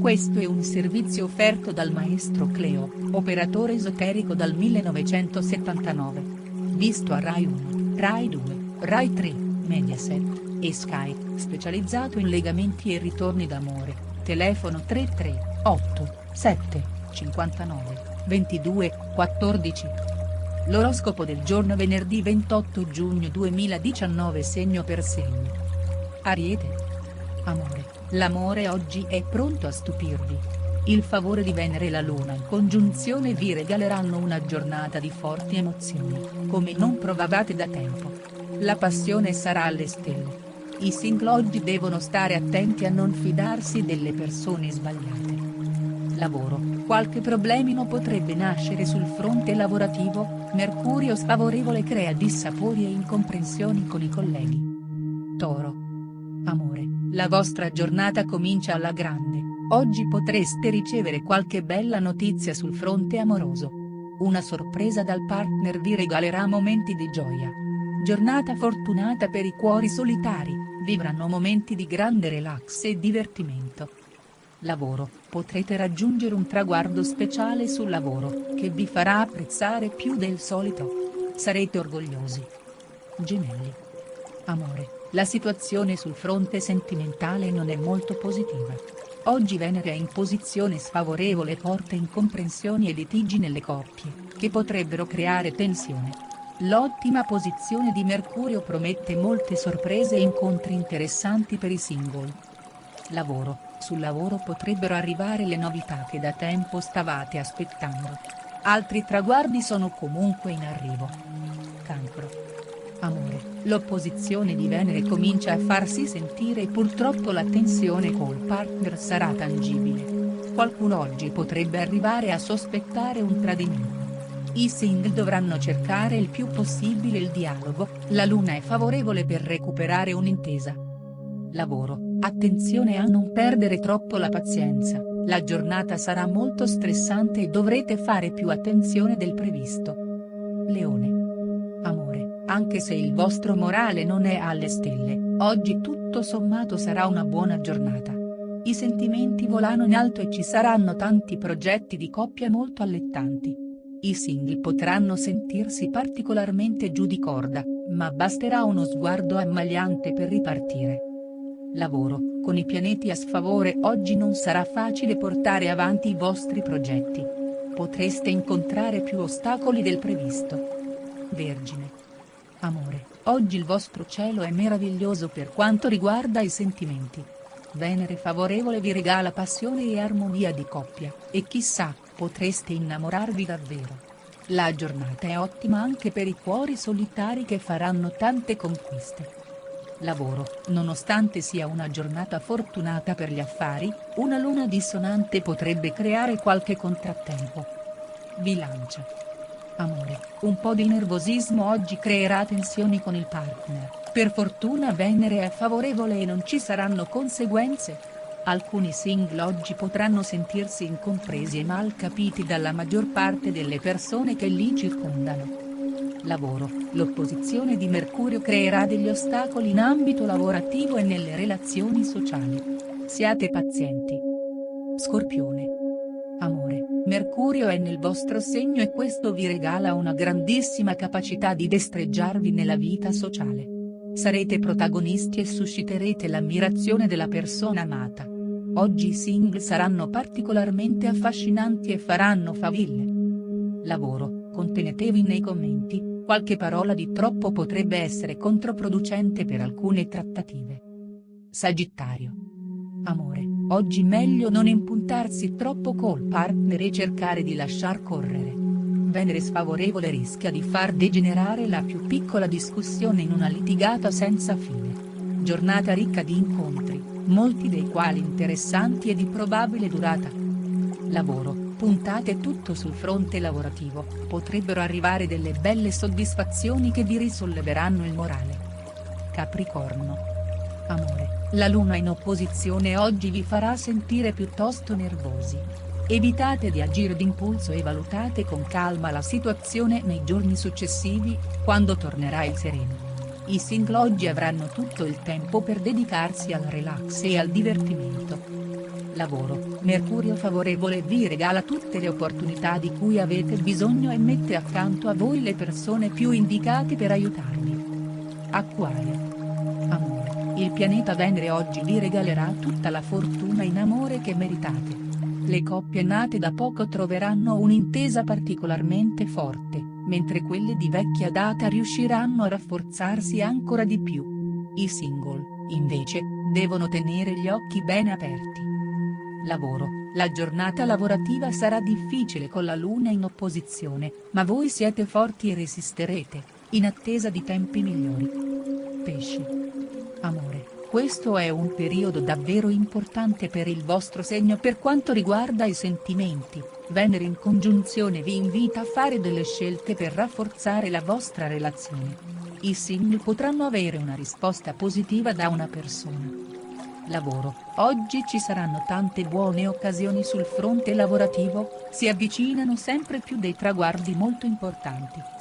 Questo è un servizio offerto dal maestro Cleo, operatore esoterico dal 1979. Visto a Rai 1, Rai 2, Rai 3, Mediaset e Sky, specializzato in legamenti e ritorni d'amore, telefono 338 7 59 22 14. L'oroscopo del giorno venerdì 28 giugno 2019 segno per segno. Ariete. Amore, l'amore oggi è pronto a stupirvi. Il favore di Venere e la Luna in congiunzione vi regaleranno una giornata di forti emozioni, come non provavate da tempo. La passione sarà alle stelle. I single oggi devono stare attenti a non fidarsi delle persone sbagliate. Lavoro, qualche problemino potrebbe nascere sul fronte lavorativo, Mercurio sfavorevole crea dissapori e incomprensioni con i colleghi. Toro. Amore, la vostra giornata comincia alla grande, oggi potreste ricevere qualche bella notizia sul fronte amoroso. Una sorpresa dal partner vi regalerà momenti di gioia. Giornata fortunata per i cuori solitari, vivranno momenti di grande relax e divertimento. Lavoro, potrete raggiungere un traguardo speciale sul lavoro, che vi farà apprezzare più del solito. Sarete orgogliosi. Gemelli. Amore, la situazione sul fronte sentimentale non è molto positiva. Oggi Venere è in posizione sfavorevole e porta incomprensioni e litigi nelle coppie, che potrebbero creare tensione. L'ottima posizione di Mercurio promette molte sorprese e incontri interessanti per i single. Lavoro, sul lavoro potrebbero arrivare le novità che da tempo stavate aspettando. Altri traguardi sono comunque in arrivo. Cancro. Amore, l'opposizione di Venere comincia a farsi sentire e purtroppo la tensione col partner sarà tangibile. Qualcuno oggi potrebbe arrivare a sospettare un tradimento. I single dovranno cercare il più possibile il dialogo, la luna è favorevole per recuperare un'intesa. Lavoro, attenzione a non perdere troppo la pazienza, la giornata sarà molto stressante e dovrete fare più attenzione del previsto. Leone. Amore, anche se il vostro morale non è alle stelle, oggi tutto sommato sarà una buona giornata. I sentimenti volano in alto e ci saranno tanti progetti di coppia molto allettanti. I single potranno sentirsi particolarmente giù di corda, ma basterà uno sguardo ammaliante per ripartire. Lavoro, con i pianeti a sfavore oggi non sarà facile portare avanti i vostri progetti. Potreste incontrare più ostacoli del previsto. Vergine. Amore, oggi il vostro cielo è meraviglioso per quanto riguarda i sentimenti. Venere favorevole vi regala passione e armonia di coppia, e chissà, potreste innamorarvi davvero. La giornata è ottima anche per i cuori solitari che faranno tante conquiste. Lavoro, nonostante sia una giornata fortunata per gli affari, una luna dissonante potrebbe creare qualche contrattempo. Bilancia. Amore, un po' di nervosismo oggi creerà tensioni con il partner, per fortuna Venere è favorevole e non ci saranno conseguenze. Alcuni single oggi potranno sentirsi incompresi e mal capiti dalla maggior parte delle persone che li circondano. Lavoro, l'opposizione di Mercurio creerà degli ostacoli in ambito lavorativo e nelle relazioni sociali. Siate pazienti. Scorpione. Amore, Mercurio è nel vostro segno e questo vi regala una grandissima capacità di destreggiarvi nella vita sociale. Sarete protagonisti e susciterete l'ammirazione della persona amata. Oggi i single saranno particolarmente affascinanti e faranno faville. Lavoro, contenetevi nei commenti. Qualche parola di troppo potrebbe essere controproducente per alcune trattative. Sagittario. Amore, oggi meglio non impuntarsi troppo col partner e cercare di lasciar correre. Venere sfavorevole rischia di far degenerare la più piccola discussione in una litigata senza fine. Giornata ricca di incontri, molti dei quali interessanti e di probabile durata. Lavoro, puntate tutto sul fronte lavorativo, potrebbero arrivare delle belle soddisfazioni che vi risolleveranno il morale. Capricorno. Amore, la luna in opposizione oggi vi farà sentire piuttosto nervosi. Evitate di agire d'impulso e valutate con calma la situazione nei giorni successivi, quando tornerà il sereno. I single oggi avranno tutto il tempo per dedicarsi al relax e al divertimento. Lavoro, Mercurio favorevole vi regala tutte le opportunità di cui avete bisogno e mette accanto a voi le persone più indicate per aiutarvi. Acquario. Amore, il pianeta Venere oggi vi regalerà tutta la fortuna in amore che meritate. Le coppie nate da poco troveranno un'intesa particolarmente forte, mentre quelle di vecchia data riusciranno a rafforzarsi ancora di più. I single, invece, devono tenere gli occhi bene aperti. Lavoro, la giornata lavorativa sarà difficile con la luna in opposizione, ma voi siete forti e resisterete, in attesa di tempi migliori. Pesci. Amore, questo è un periodo davvero importante per il vostro segno per quanto riguarda i sentimenti. Venere in congiunzione vi invita a fare delle scelte per rafforzare la vostra relazione. I single potranno avere una risposta positiva da una persona. Lavoro, oggi ci saranno tante buone occasioni sul fronte lavorativo, si avvicinano sempre più dei traguardi molto importanti.